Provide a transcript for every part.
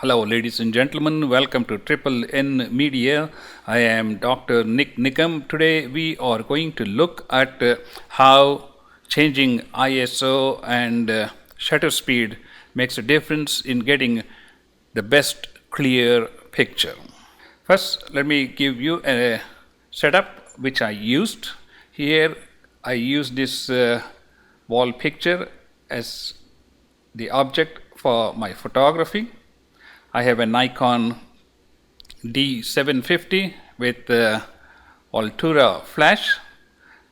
Hello, ladies and gentlemen. Welcome to Triple N Media. I am Dr. NIK NIKAM. Today we are going to look at how changing ISO and shutter speed makes a difference in getting the best clear picture. First, let me give you a setup which I used. Here I used this wall picture as the object for my photography. I have a Nikon D750 with Altura flash.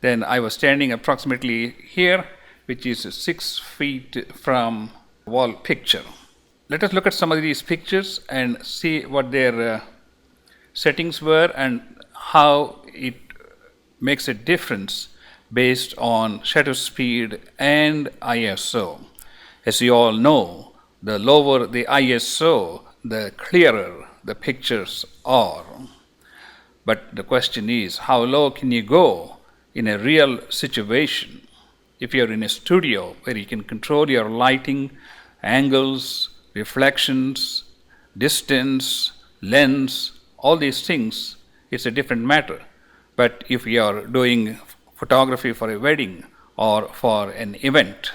Then I was standing approximately here, which is 6 feet from wall picture. Let us look at some of these pictures and see what their settings were and how it makes a difference based on shutter speed and ISO. As you all know, the lower the ISO, the clearer the pictures are. But the question is, how low can you go in a real situation? If you're in a studio where you can control your lighting, angles, reflections, distance, lens, all these things, it's a different matter. But if you're doing photography for a wedding or for an event,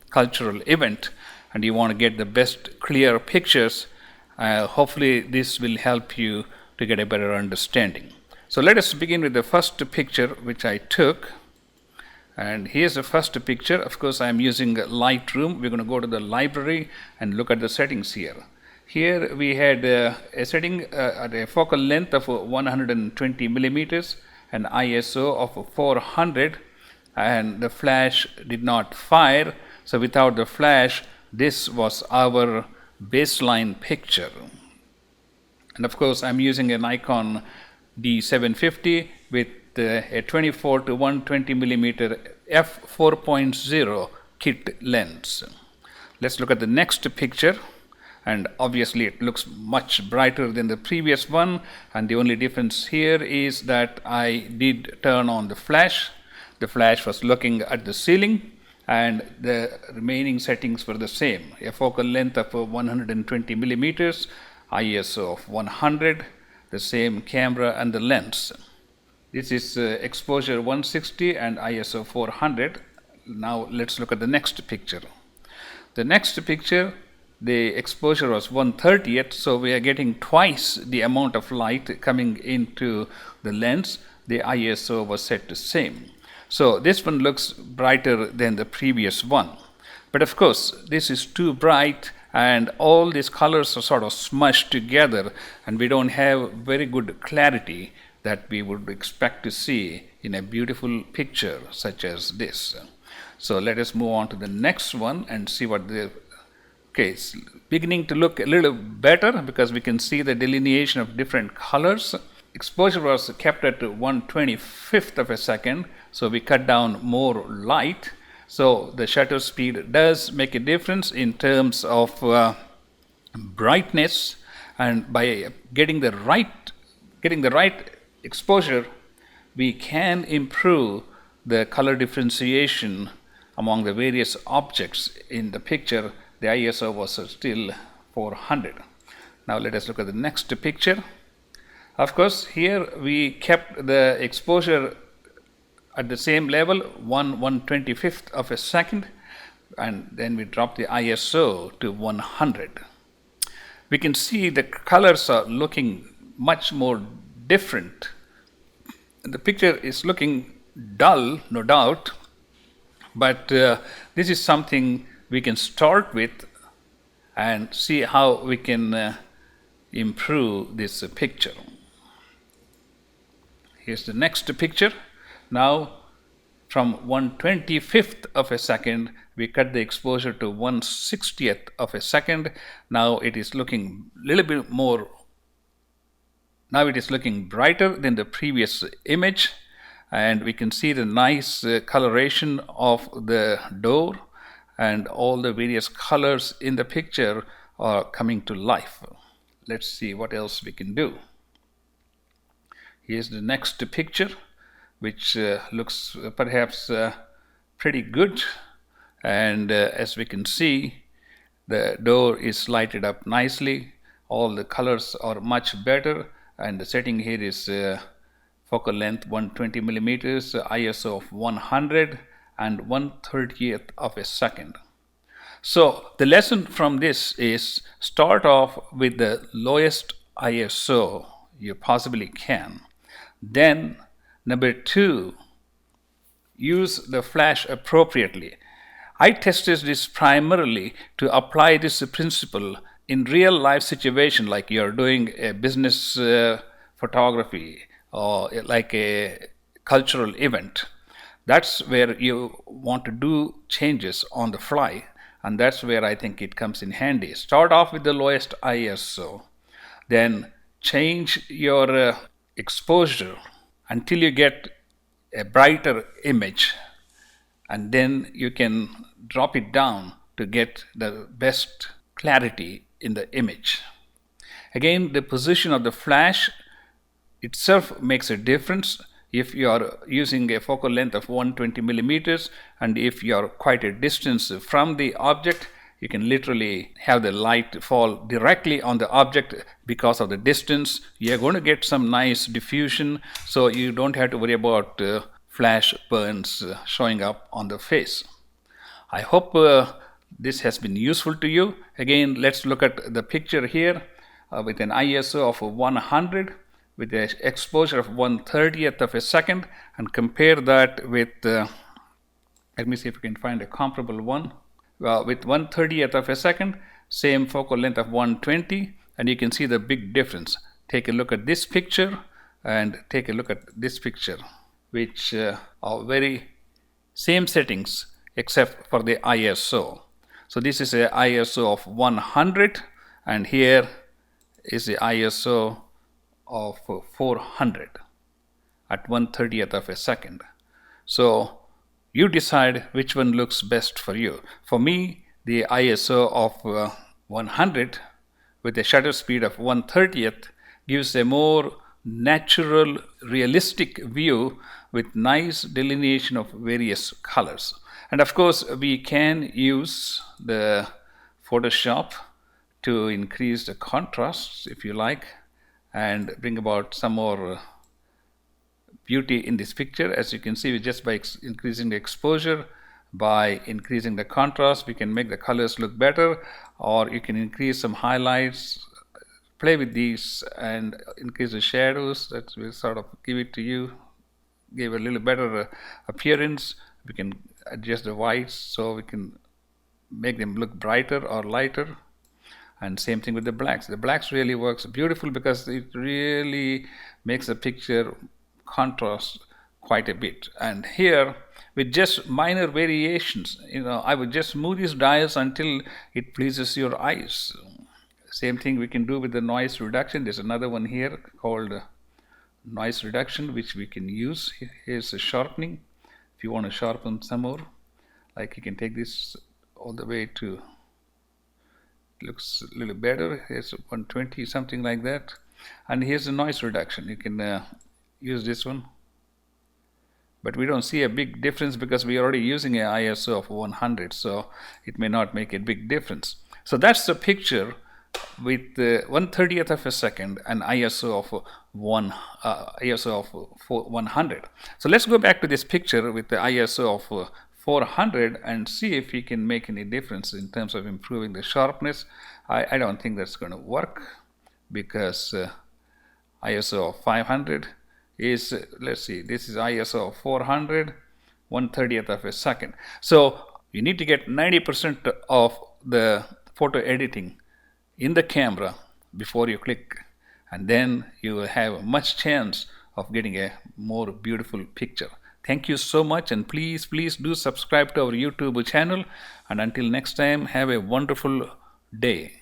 cultural event, and you want to get the best clear pictures, hopefully this will help you to get a better understanding. So let us begin with the first picture which I took. And here's the first picture. Of course, I'm using Lightroom. We're going to go to the library and look at the settings here. Here we had a setting at a focal length of 120 millimeters, an ISO of 400, and the flash did not fire. So without the flash, this was our baseline picture. And of course, I'm using a Nikon D750 with a 24 to 120 millimeter f4.0 kit lens. Let's look at the next picture. And obviously it looks much brighter than the previous one, and the only difference here is that I did turn on the flash. The flash was looking at the ceiling, and the remaining settings were the same. A focal length of 120 millimeters, ISO of 100, the same camera and the lens. This is exposure 160 and ISO 400. Now let's look at the next picture. The next picture, the exposure was 1/30th, so we are getting twice the amount of light coming into the lens. The ISO was set to same. So this one looks brighter than the previous one. But of course, this is too bright and all these colors are sort of smushed together, and we don't have very good clarity that we would expect to see in a beautiful picture such as this. So let us move on to the next one and see what the it's beginning to look a little better because we can see the delineation of different colors. Exposure was kept at 1/25th of a second, so we cut down more light. So the shutter speed does make a difference in terms of brightness, and by getting the right exposure, we can improve the color differentiation among the various objects in the picture. The ISO was still 400. Now let us look at the next picture. Of course, here we kept the exposure at the same level, 1/125th of a second, and then we dropped the ISO to 100. We can see the colors are looking much more different. The picture is looking dull, no doubt, but this is something we can start with and see how we can improve this picture. Here's the next picture. Now from 1/25th of a second, we cut the exposure to 1/60th of a second. Now it is looking a little bit more, now it is looking brighter than the previous image, and we can see the nice coloration of the door, and all the various colors in the picture are coming to life. Let's see what else we can do. Here's the next picture, which looks perhaps pretty good, and as we can see, the door is lighted up nicely. all the colors are much better, and the setting here is focal length 120 millimeters, ISO of 100 and 1/30th of a second. So the lesson from this is start off with the lowest ISO you possibly can. Then number two, use the flash appropriately. I tested this primarily to apply this principle in real life situation, like you're doing a business photography or like a cultural event. That's where you want to do changes on the fly, and that's where I think it comes in handy. Start off with the lowest ISO, then change your exposure until you get a brighter image, and then you can drop it down to get the best clarity in the image. Again, the position of the flash itself makes a difference. If you are using a focal length of 120 millimeters and if you are quite a distance from the object, you can literally have the light fall directly on the object because of the distance. You're going to get some nice diffusion, so you don't have to worry about flash burns showing up on the face. I hope this has been useful to you. Again, let's look at the picture here with an ISO of 100 with an exposure of 1/30th of a second, and compare that with, let me see if we can find a comparable one. With 1/30th of a second, same focal length of 120, and you can see the big difference. Take a look at this picture and take a look at this picture, which are very same settings except for the ISO. So this is a ISO of 100, and here is the ISO of 400 at 1/30th of a second. So you decide which one looks best for you. For me, the ISO of 100 with a shutter speed of 1/30th gives a more natural, realistic view with nice delineation of various colors. And of course, we can use the Photoshop to increase the contrast, if you like, and bring about some more beauty in this picture. As you can see, just by increasing the exposure, by increasing the contrast, we can make the colors look better, or you can increase some highlights, play with these and increase the shadows. That will sort of give it to you, give a little better appearance. We can adjust the whites so we can make them look brighter or lighter. And same thing with the blacks. The blacks really works beautiful because it really makes the picture contrast quite a bit. And here, with just minor variations, I would just move these dials until it pleases your eyes. Same thing we can do with the noise reduction. There's another one here called noise reduction, which we can use. Here's the sharpening. If you want to sharpen some more, like you can take this all the way to, looks a little better. Here's 120, something like that. And here's the noise reduction. You can use this one. But we don't see a big difference because we're already using an ISO of 100, so it may not make a big difference. So that's the picture with 1/30th of a second and ISO of 100. So let's go back to this picture with the ISO of 400 and see if we can make any difference in terms of improving the sharpness. I don't think that's going to work because ISO of 500 is, let's see, this is ISO of 400, 1/30th of a second. So you need to get 90% of the photo editing in the camera before you click, and then you will have much chance of getting a more beautiful picture. Thank you so much, and please do subscribe to our YouTube channel, and until next time, have a wonderful day.